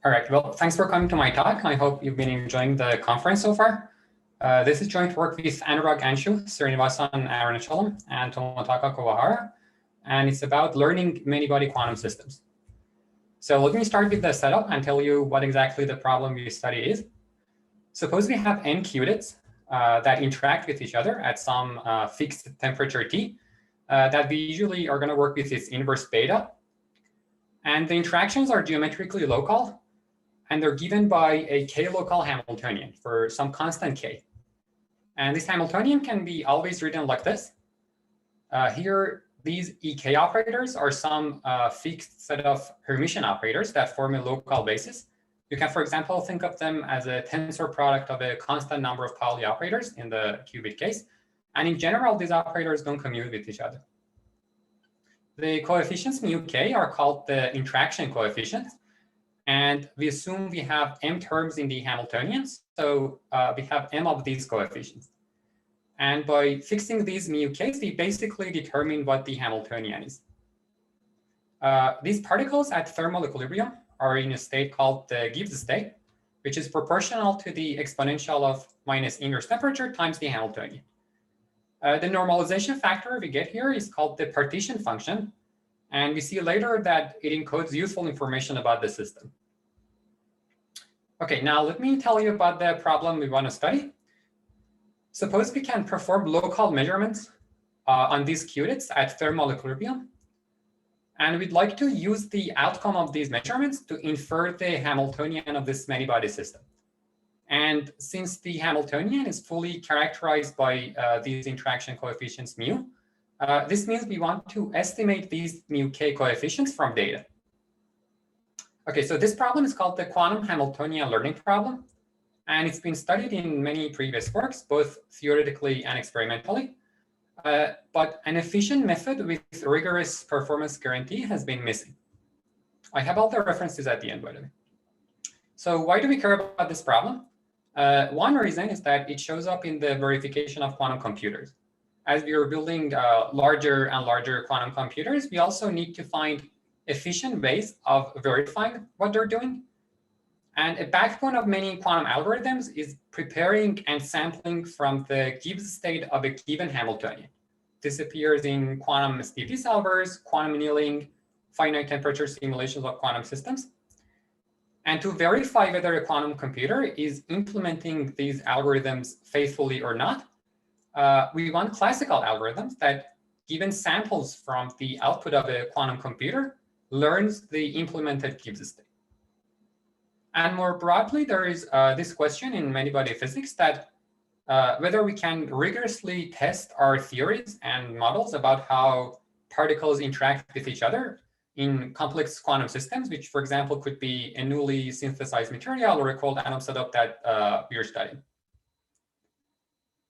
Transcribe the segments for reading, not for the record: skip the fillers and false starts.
All right, well, thanks for coming to my talk. I hope you've been enjoying the conference so far. This is joint work with Anurag, Anshu, Srinivasan, Arunachalam, and Tomotaka, Kuwahara, and it's about learning many-body quantum systems. So let me start with the setup and tell you what exactly the problem we study is. Suppose we have n qudits that interact with each other at some fixed temperature T that we usually are going to work with its inverse beta. And the interactions are geometrically local, and they're given by a k-local Hamiltonian for some constant k. And this Hamiltonian can be always written like this. Here, these EK operators are some fixed set of Hermitian operators that form a local basis. You can, for example, think of them as a tensor product of a constant number of Pauli operators in the qubit case. And in general, these operators don't commute with each other. The coefficients mu k are called the interaction coefficients. And we assume we have m terms in the Hamiltonians. So we have m of these coefficients. And by fixing these mu k's, we basically determine what the Hamiltonian is. These particles at thermal equilibrium are in a state called the Gibbs state, which is proportional to the exponential of minus inverse temperature times the Hamiltonian. The normalization factor we get here is called the partition function. And we see later that it encodes useful information about the system. OK, now let me tell you about the problem we want to study. Suppose we can perform local measurements on these qudits at thermal equilibrium. And we'd like to use the outcome of these measurements to infer the Hamiltonian of this many-body system. And since the Hamiltonian is fully characterized by these interaction coefficients mu, this means we want to estimate these mu k coefficients from data. OK, so this problem is called the quantum Hamiltonian learning problem. And it's been studied in many previous works, both theoretically and experimentally. But an efficient method with rigorous performance guarantee has been missing. I have all the references at the end, by the way. So why do we care about this problem? One reason is that it shows up in the verification of quantum computers. As we are building larger and larger quantum computers, we also need to find efficient ways of verifying what they're doing. And a backbone of many quantum algorithms is preparing and sampling from the Gibbs state of a given Hamiltonian. This appears in quantum STP solvers, quantum annealing, finite temperature simulations of quantum systems. And to verify whether a quantum computer is implementing these algorithms faithfully or not, we want classical algorithms that, given samples from the output of a quantum computer, learns the implemented Gibbs state. And more broadly, there is this question in many-body physics that whether we can rigorously test our theories and models about how particles interact with each other in complex quantum systems, which, for example, could be a newly synthesized material or a cold atom setup that we are studying.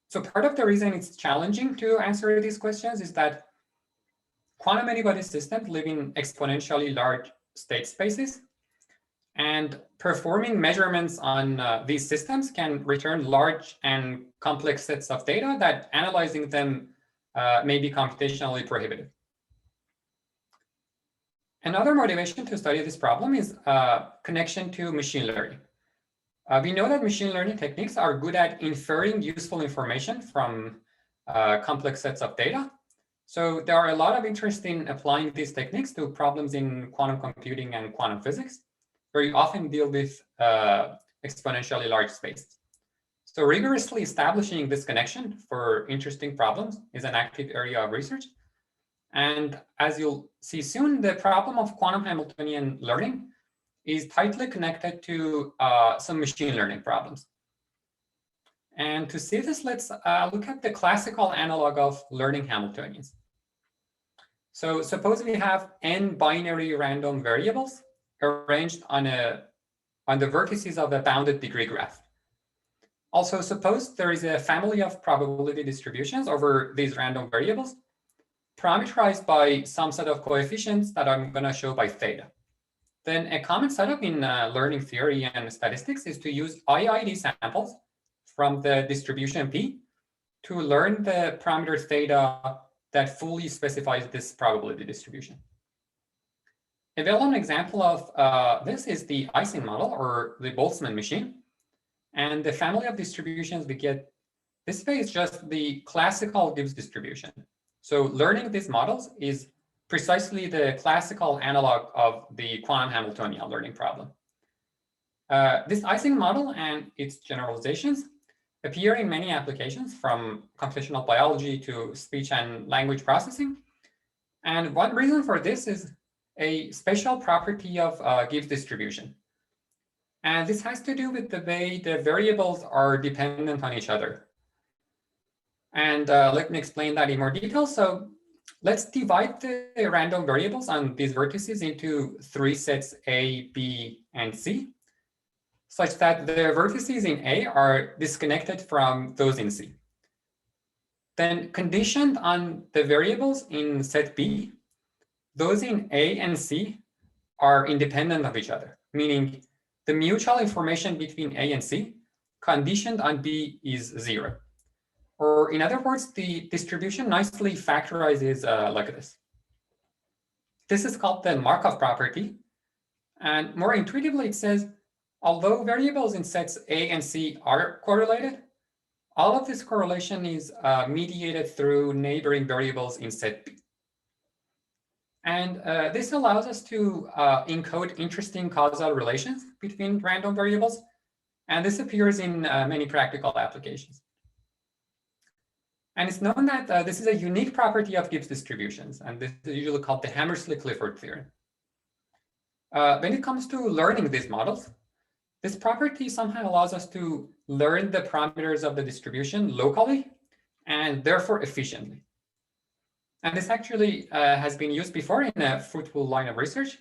So part of the reason it's challenging to answer these questions is that quantum many-body systems live in exponentially large state spaces. And performing measurements on these systems can return large and complex sets of data that analyzing them may be computationally prohibitive. Another motivation to study this problem is connection to machine learning. We know that machine learning techniques are good at inferring useful information from complex sets of data. So there are a lot of interest in applying these techniques to problems in quantum computing and quantum physics, where you often deal with exponentially large spaces. So rigorously establishing this connection for interesting problems is an active area of research. And as you'll see soon, the problem of quantum Hamiltonian learning is tightly connected to some machine learning problems. And to see this, let's look at the classical analog of learning Hamiltonians. So suppose we have n binary random variables arranged on the vertices of a bounded degree graph. Also, suppose there is a family of probability distributions over these random variables, parameterized by some set of coefficients that I'm going to show by theta. Then a common setup in learning theory and statistics is to use IID samples from the distribution P to learn the parameter theta that fully specifies this probability distribution. A well-known example of this is the Ising model, or the Boltzmann machine. And the family of distributions we get this way is just the classical Gibbs distribution. So learning these models is precisely the classical analog of the quantum Hamiltonian learning problem. This Ising model and its generalizations appear in many applications, from computational biology to speech and language processing. And one reason for this is a special property of Gibbs distribution. And this has to do with the way the variables are dependent on each other. And let me explain that in more detail. So let's divide the random variables on these vertices into 3 sets A, B, and C, such that the vertices in A are disconnected from those in C. Then conditioned on the variables in set B, those in A and C are independent of each other, meaning the mutual information between A and C conditioned on B is 0. Or in other words, the distribution nicely factorizes like this. This is called the Markov property. And more intuitively, it says, although variables in sets A and C are correlated, all of this correlation is mediated through neighboring variables in set B. And this allows us to encode interesting causal relations between random variables. And this appears in many practical applications. And it's known that this is a unique property of Gibbs distributions. And this is usually called the Hammersley-Clifford theorem. When it comes to learning these models, this property somehow allows us to learn the parameters of the distribution locally and therefore efficiently. And this actually has been used before in a fruitful line of research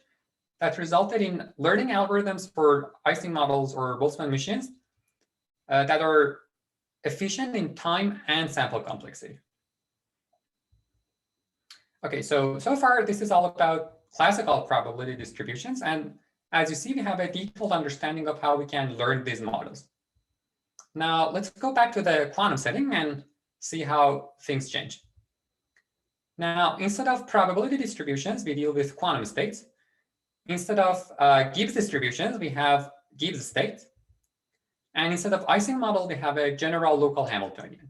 that resulted in learning algorithms for Ising models or Boltzmann machines that are efficient in time and sample complexity. Okay, so far this is all about classical probability distributions. And as you see, we have a detailed understanding of how we can learn these models. Now let's go back to the quantum setting and see how things change. Now, instead of probability distributions, we deal with quantum states. Instead of Gibbs distributions, we have Gibbs states. And instead of Ising model, we have a general local Hamiltonian.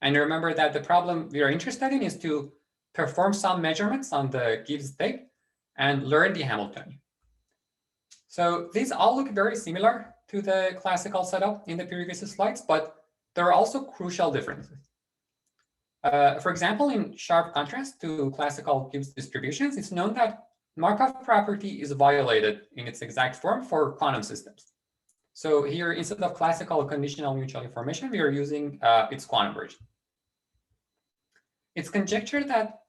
And remember that the problem we are interested in is to perform some measurements on the Gibbs state and learn the Hamiltonian. So these all look very similar to the classical setup in the previous slides, but there are also crucial differences. For example, in sharp contrast to classical Gibbs distributions, it's known that Markov property is violated in its exact form for quantum systems. So here, instead of classical conditional mutual information, we are using its quantum version. It's conjectured that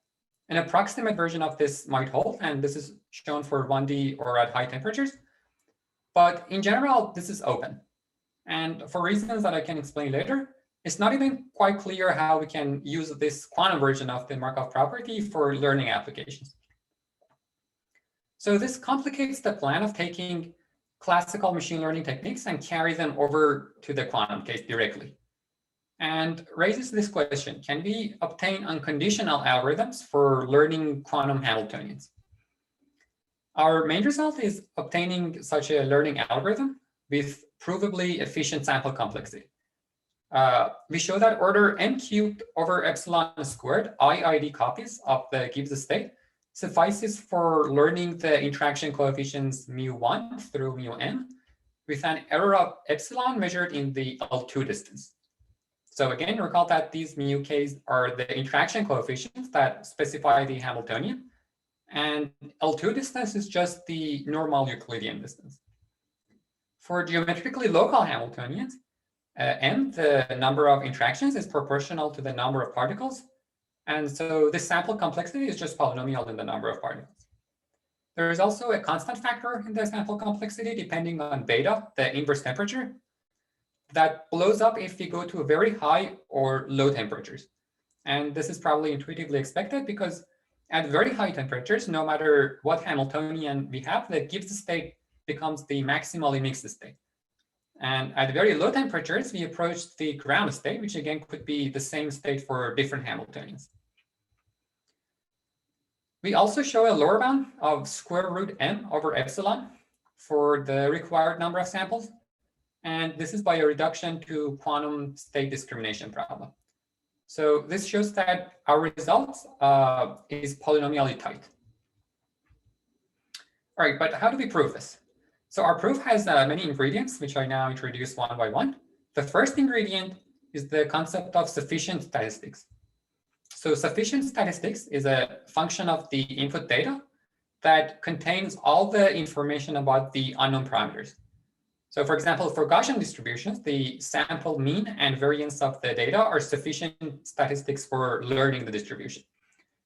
an approximate version of this might hold, and this is shown for 1D or at high temperatures. But in general, this is open. And for reasons that I can explain later, it's not even quite clear how we can use this quantum version of the Markov property for learning applications. So this complicates the plan of taking classical machine learning techniques and carry them over to the quantum case directly. And raises this question: can we obtain unconditional algorithms for learning quantum Hamiltonians? Our main result is obtaining such a learning algorithm with provably efficient sample complexity. We show that order n cubed over epsilon squared IID copies of the Gibbs state suffices for learning the interaction coefficients mu1 through mu(n) with an error of epsilon measured in the L2 distance. So again, recall that these mu k's are the interaction coefficients that specify the Hamiltonian, and L2 distance is just the normal Euclidean distance. For geometrically local Hamiltonians, m, the number of interactions, is proportional to the number of particles. And so this sample complexity is just polynomial in the number of particles. There is also a constant factor in the sample complexity depending on beta, the inverse temperature, that blows up if we go to very high or low temperatures. And this is probably intuitively expected because at very high temperatures, no matter what Hamiltonian we have, the Gibbs state becomes the maximally mixed state. And at very low temperatures, we approach the ground state, which again could be the same state for different Hamiltonians. We also show a lower bound of square root m over epsilon for the required number of samples. And this is by a reduction to quantum state discrimination problem. So this shows that our result is polynomially tight. All right, but how do we prove this? So our proof has many ingredients, which I now introduce one by one. The first ingredient is the concept of sufficient statistics. So sufficient statistics is a function of the input data that contains all the information about the unknown parameters. So for example, for Gaussian distributions, the sample mean and variance of the data are sufficient statistics for learning the distribution.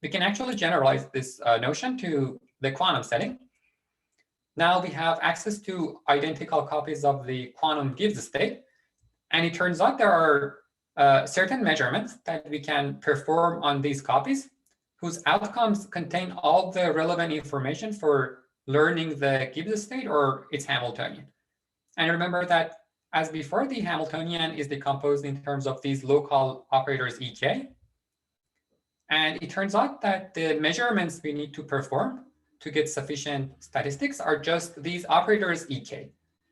We can actually generalize this notion to the quantum setting. Now we have access to identical copies of the quantum Gibbs state. And it turns out there are certain measurements that we can perform on these copies whose outcomes contain all the relevant information for learning the Gibbs state or its Hamiltonian. And remember that as before, the Hamiltonian is decomposed in terms of these local operators Ek. And it turns out that the measurements we need to perform to get sufficient statistics are just these operators Ek.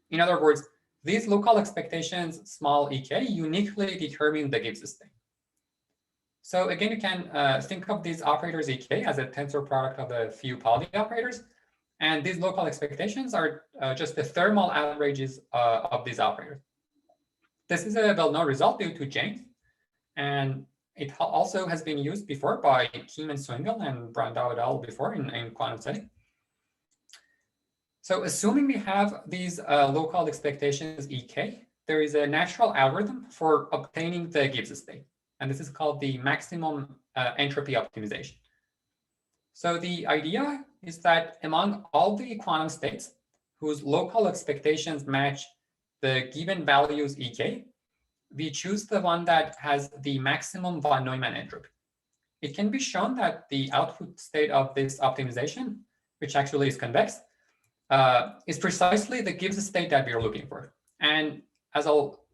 In other words, these local expectations, small ek, uniquely determine the Gibbs state. So again, you can think of these operators ek as a tensor product of a few Pauli operators. And these local expectations are just the thermal averages of these operators. This is a well-known result due to James. And it also has been used before by Kim and Swingle and Brandau et al. Before in quantum setting. So assuming we have these local expectations Ek, there is a natural algorithm for obtaining the Gibbs state. And this is called the maximum entropy optimization. So the idea is that among all the quantum states whose local expectations match the given values Ek, we choose the one that has the maximum von Neumann entropy. It can be shown that the output state of this optimization, which actually is convex, is precisely the Gibbs state that we are looking for. And as I'll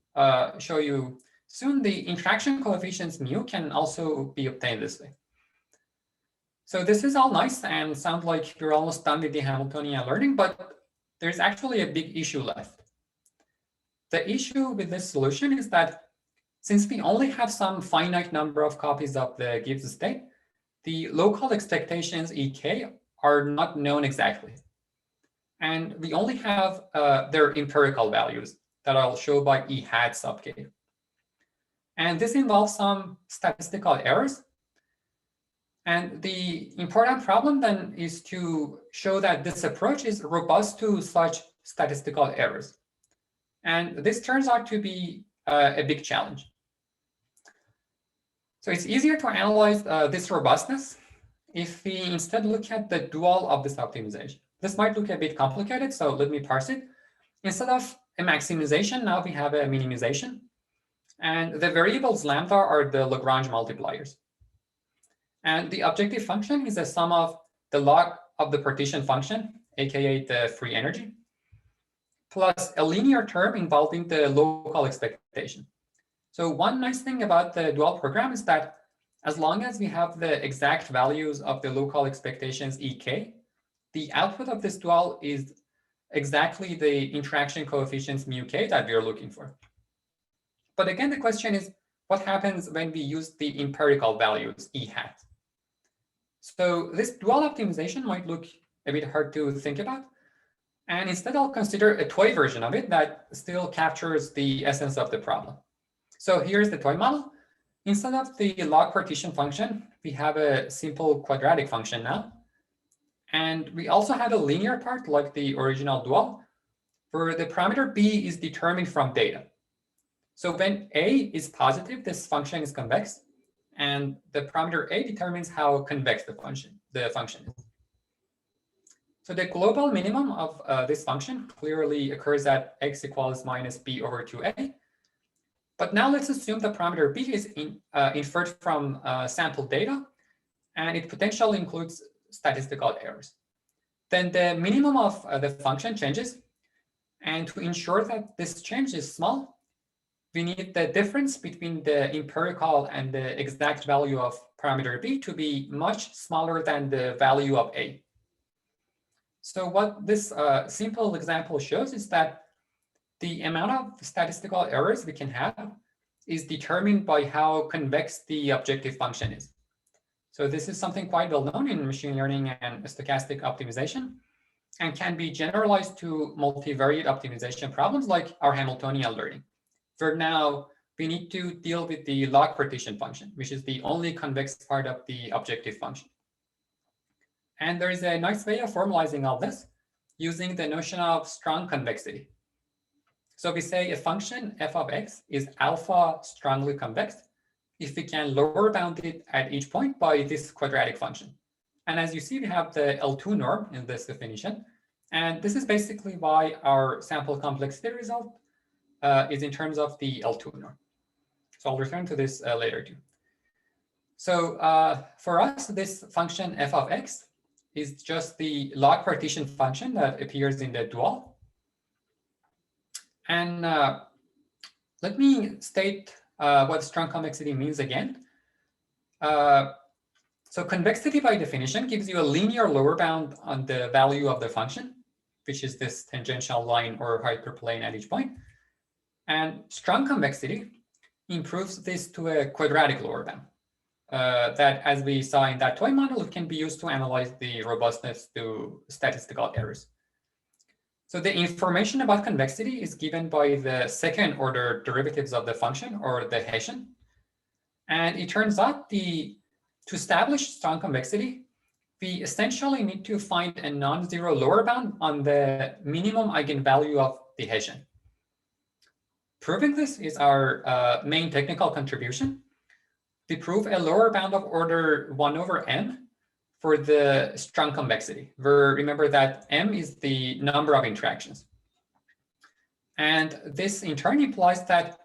show you soon, the interaction coefficients mu can also be obtained this way. So this is all nice and sounds like we're almost done with the Hamiltonian learning, but there's actually a big issue left. The issue with this solution is that since we only have some finite number of copies of the Gibbs state, the local expectations Ek are not known exactly. And we only have their empirical values that I'll show by E hat sub k. And this involves some statistical errors. And the important problem then is to show that this approach is robust to such statistical errors. And this turns out to be a big challenge. So it's easier to analyze this robustness if we instead look at the dual of this optimization. This might look a bit complicated, so let me parse it. Instead of a maximization, now we have a minimization. And the variables lambda are the Lagrange multipliers. And the objective function is a sum of the log of the partition function, aka the free energy, plus a linear term involving the local expectation. So one nice thing about the dual program is that as long as we have the exact values of the local expectations Ek, the output of this dual is exactly the interaction coefficients mu k that we are looking for. But again, the question is, what happens when we use the empirical values E hat? So this dual optimization might look a bit hard to think about. And instead, I'll consider a toy version of it that still captures the essence of the problem. So here's the toy model. Instead of the log-partition function, we have a simple quadratic function now. And we also have a linear part like the original dual, where the parameter b is determined from data. So when a is positive, this function is convex. And the parameter a determines how convex the function is. So the global minimum of this function clearly occurs at x equals minus b over 2a. But now let's assume the parameter b is inferred from sample data, and it potentially includes statistical errors. Then the minimum of the function changes. And to ensure that this change is small, we need the difference between the empirical and the exact value of parameter b to be much smaller than the value of a. So what this simple example shows is that the amount of statistical errors we can have is determined by how convex the objective function is. So this is something quite well known in machine learning and stochastic optimization, and can be generalized to multivariate optimization problems like our Hamiltonian learning. For now, we need to deal with the log-partition function, which is the only convex part of the objective function. And there is a nice way of formalizing all this using the notion of strong convexity. So we say a function f of x is alpha strongly convex if we can lower bound it at each point by this quadratic function. And as you see, we have the L2 norm in this definition. And this is basically why our sample complexity result is in terms of the L2 norm. So I'll return to this later too. So for us, this function f of x is just the log-partition function that appears in the dual. And let me state what strong convexity means again. So convexity by definition gives you a linear lower bound on the value of the function, which is this tangential line or hyperplane at each point. And strong convexity improves this to a quadratic lower bound. That, as we saw in that toy model, it can be used to analyze the robustness to statistical errors. So the information about convexity is given by the second order derivatives of the function, or the Hessian. And it turns out to establish strong convexity, we essentially need to find a non-zero lower bound on the minimum eigenvalue of the Hessian. Proving this is our main technical contribution. We prove a lower bound of order 1 over m for the strong convexity, where remember that m is the number of interactions. And this in turn implies that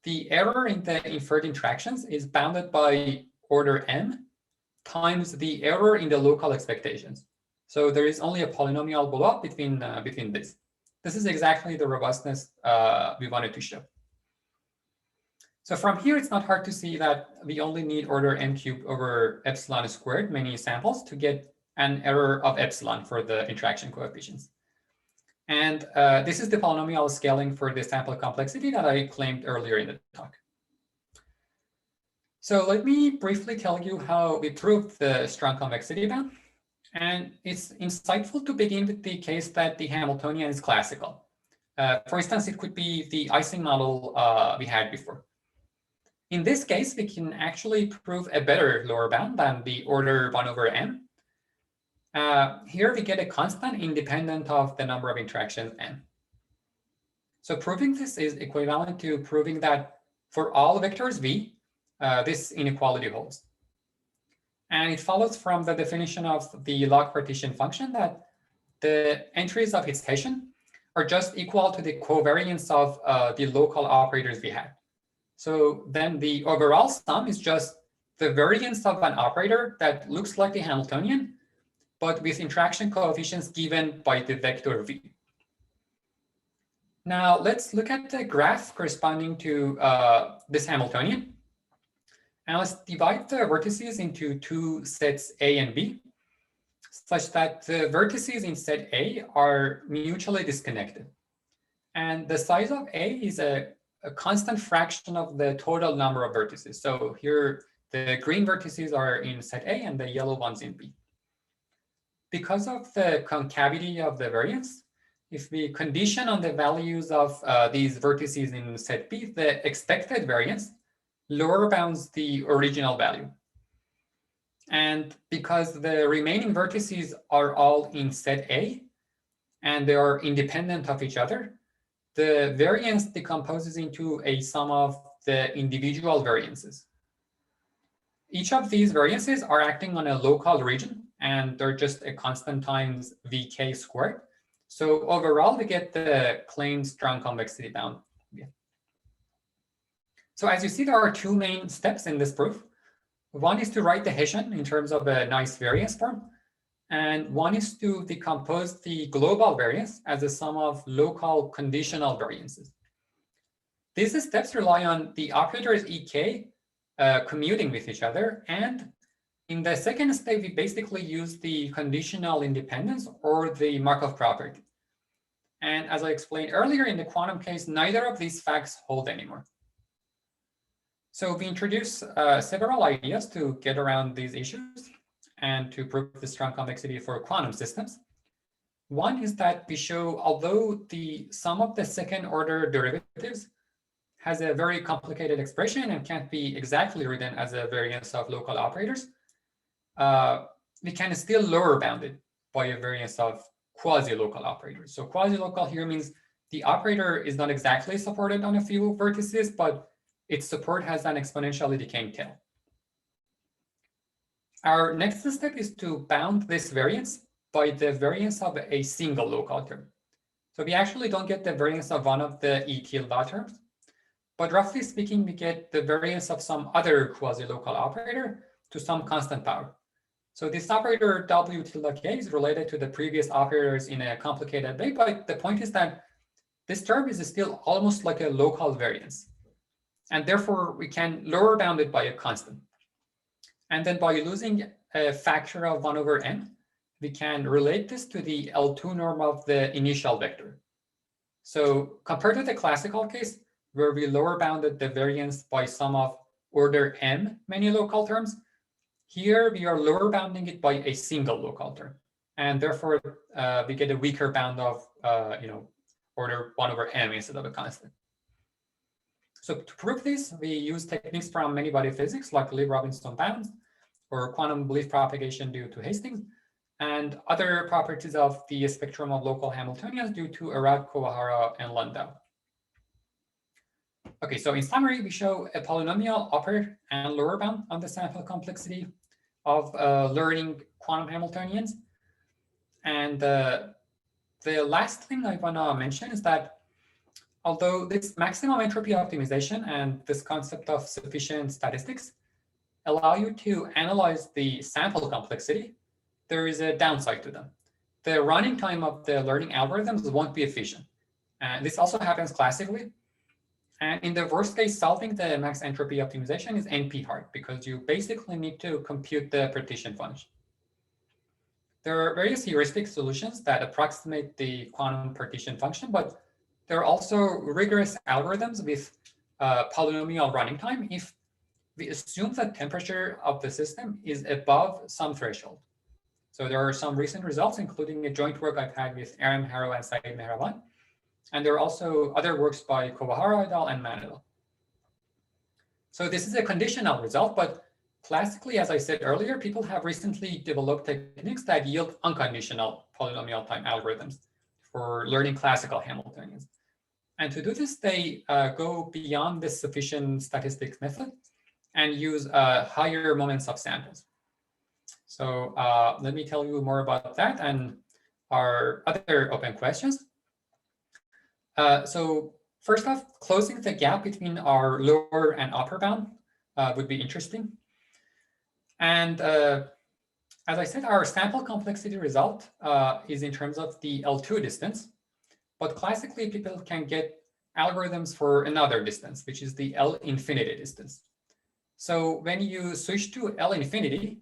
the error in the inferred interactions is bounded by order m times the error in the local expectations. So there is only a polynomial blow-up between this. This is exactly the robustness we wanted to show. So from here, it's not hard to see that we only need order n cubed over epsilon squared many samples to get an error of epsilon for the interaction coefficients. And this is the polynomial scaling for the sample complexity that I claimed earlier in the talk. So let me briefly tell you how we proved the strong convexity bound. And it's insightful to begin with the case that the Hamiltonian is classical. For instance, it could be the Ising model we had before. In this case, we can actually prove a better lower bound than the order 1 over m. Here we get a constant independent of the number of interactions n. So proving this is equivalent to proving that for all vectors v, this inequality holds. And it follows from the definition of the log-partition function that the entries of its Hessian are just equal to the covariance of the local operators we had. So then the overall sum is just the variance of an operator that looks like the Hamiltonian, but with interaction coefficients given by the vector v. Now let's look at the graph corresponding to this Hamiltonian. And let's divide the vertices into two sets A and B, such that the vertices in set A are mutually disconnected. And the size of A is a constant fraction of the total number of vertices. So here, the green vertices are in set A and the yellow ones in B. Because of the concavity of the variance, if we condition on the values of these vertices in set B, the expected variance lower bounds the original value. And because the remaining vertices are all in set A and they are independent of each other, the variance decomposes into a sum of the individual variances. Each of these variances are acting on a local region, and they're just a constant times vk squared. So overall, we get the claimed strong convexity bound. Yeah. So as you see, there are two main steps in this proof. One is to write the Hessian in terms of a nice variance form. And one is to decompose the global variance as a sum of local conditional variances. These steps rely on the operators EK commuting with each other. And in the second step, we basically use the conditional independence or the Markov property. And as I explained earlier, in the quantum case, neither of these facts hold anymore. So we introduce several ideas to get around these issues and to prove the strong convexity for quantum systems. One is that we show, although the sum of the second order derivatives has a very complicated expression and can't be exactly written as a variance of local operators, we can still lower bound it by a variance of quasi-local operators. So quasi-local here means the operator is not exactly supported on a few vertices, but its support has an exponentially decaying tail. Our next step is to bound this variance by the variance of a single local term. So we actually don't get the variance of one of the E tilde terms, but roughly speaking, we get the variance of some other quasi-local operator to some constant power. So this operator W tilde K is related to the previous operators in a complicated way, but the point is that this term is still almost like a local variance. And therefore, we can lower bound it by a constant. And then by using a factor of 1 over n, we can relate this to the L2 norm of the initial vector. So compared to the classical case, where we lower bounded the variance by sum of order m many local terms, here we are lower bounding it by a single local term. And therefore, we get a weaker bound of order 1 over m instead of a constant. So to prove this, we use techniques from many-body physics like Lieb-Robinson bounds or quantum belief propagation due to Hastings, and other properties of the spectrum of local Hamiltonians due to Anurag, Kuwahara, and Landau. Okay, so in summary, we show a polynomial upper and lower bound on the sample complexity of learning quantum Hamiltonians. And the last thing I want to mention is that although this maximum entropy optimization and this concept of sufficient statistics allow you to analyze the sample complexity, there is a downside to them. The running time of the learning algorithms won't be efficient. And this also happens classically. And in the worst case, solving the max entropy optimization is NP hard because you basically need to compute the partition function. There are various heuristic solutions that approximate the quantum partition function, but there are also rigorous algorithms with polynomial running time if we assume that temperature of the system is above some threshold. So there are some recent results, including a joint work I've had with Aram Harrow and Saeed Mehraban. And there are also other works by Kuwahara et al. And Mann et al. So this is a conditional result, but classically, as I said earlier, people have recently developed techniques that yield unconditional polynomial time algorithms for learning classical Hamiltonians. And to do this, they go beyond this sufficient statistics method and use higher moments of samples. So let me tell you more about that and our other open questions. So first off, closing the gap between our lower and upper bound would be interesting. And as I said, our sample complexity result is in terms of the L2 distance. But classically, people can get algorithms for another distance, which is the L infinity distance. So when you switch to L infinity,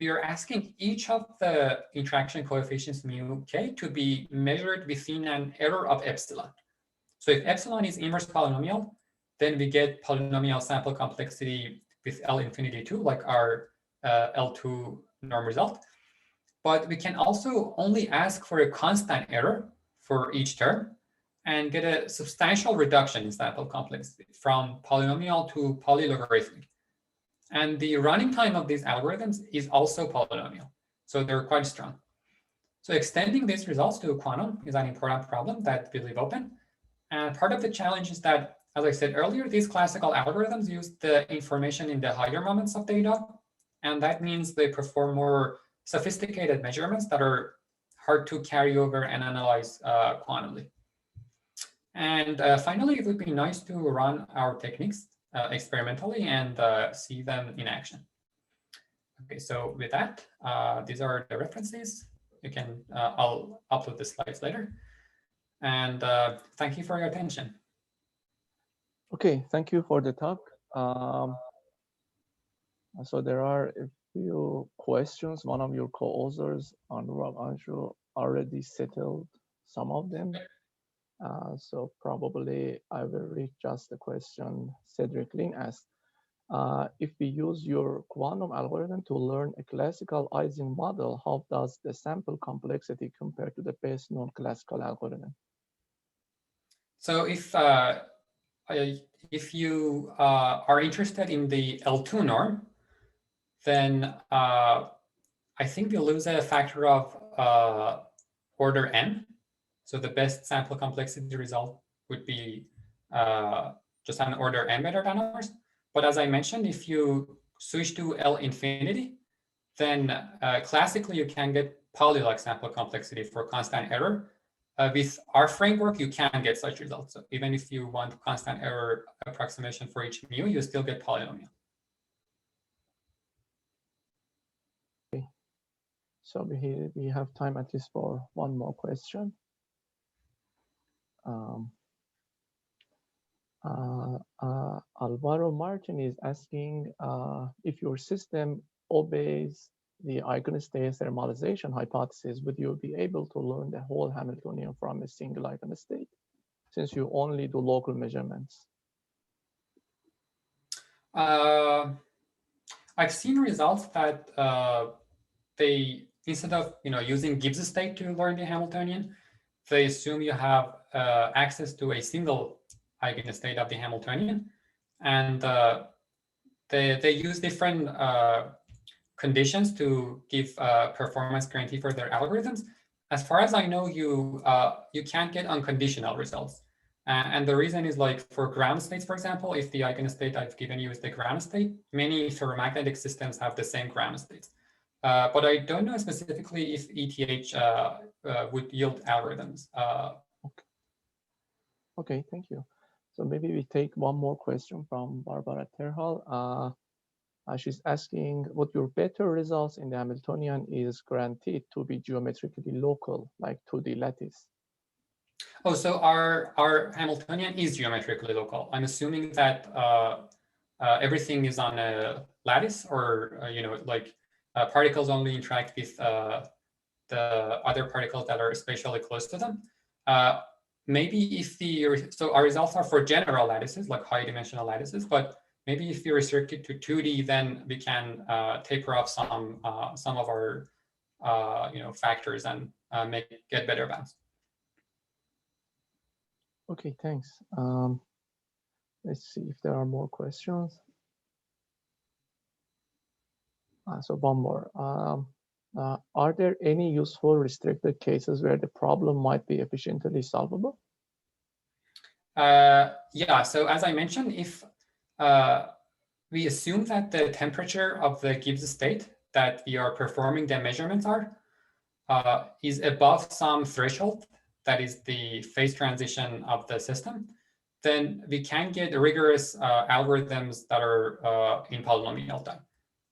we are asking each of the interaction coefficients mu k to be measured within an error of epsilon. So if epsilon is inverse polynomial, then we get polynomial sample complexity with L infinity 2, like our L2 norm result. But we can also only ask for a constant error for each term and get a substantial reduction in sample complexity from polynomial to polylogarithmic. And the running time of these algorithms is also polynomial. So they're quite strong. So extending these results to quantum is an important problem that we leave open. And part of the challenge is that, as I said earlier, these classical algorithms use the information in the higher moments of data. And that means they perform more sophisticated measurements that are hard to carry over and analyze quantumly. And finally, it would be nice to run our techniques experimentally and see them in action. Okay, so with that, these are the references. You can, I'll upload the slides later. And thank you for your attention. Okay, thank you for the talk. So there are a few questions. One of your co-authors, Anurag, Anshu, already settled some of them. So probably I will read just the question Cedric Lin asked. If we use your quantum algorithm to learn a classical Ising model, how does the sample complexity compare to the best known classical algorithm? So if you are interested in the L2 norm, then I think we lose a factor of order n. So the best sample complexity result would be just an order n better than ours. But as I mentioned, if you switch to L infinity, then classically you can get poly-like sample complexity for constant error. With our framework, you can get such results. So even if you want constant error approximation for each mu, you still get polynomial. Okay. So we have time at least for one more question. Alvaro Martin is asking if your system obeys the eigenstate thermalization hypothesis, would you be able to learn the whole Hamiltonian from a single eigenstate, since you only do local measurements? I've seen results that they, instead of using Gibbs state to learn the Hamiltonian, they assume you have access to a single eigenstate of the Hamiltonian, and they use different conditions to give performance guarantee for their algorithms. As far as I know, you can't get unconditional results. And the reason is, like, for ground states, for example, if the eigenstate I've given you is the ground state, many ferromagnetic systems have the same ground states. But I don't know specifically if ETH would yield algorithms. Okay, thank you. So maybe we take one more question from Barbara Terhal. She's asking what your better results in the Hamiltonian is guaranteed to be geometrically local, like 2D lattice. Oh, so our Hamiltonian is geometrically local. I'm assuming that everything is on a lattice, or like particles only interact with the other particles that are spatially close to them. Maybe if so our results are for general lattices, like high dimensional lattices, but maybe if you restrict it to 2D, then we can taper off some of our factors and get better bounds. Okay, thanks. Let's see if there are more questions. So one more. Are there any useful restricted cases where the problem might be efficiently solvable? Yeah, so as I mentioned, if we assume that the temperature of the Gibbs state that we are performing the measurements is above some threshold, that is the phase transition of the system, then we can get rigorous algorithms that are in polynomial time.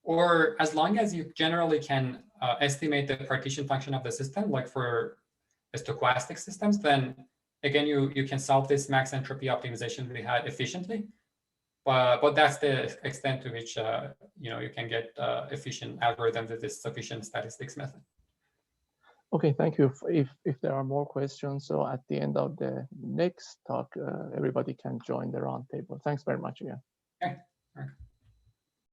Or as long as you generally can estimate the partition function of the system, like for stochastic systems, then again, you can solve this max entropy optimization we had efficiently. But that's the extent to which you can get efficient algorithms with this sufficient statistics method. Okay, thank you. If there are more questions, so at the end of the next talk, everybody can join the roundtable. Thanks very much again. Okay.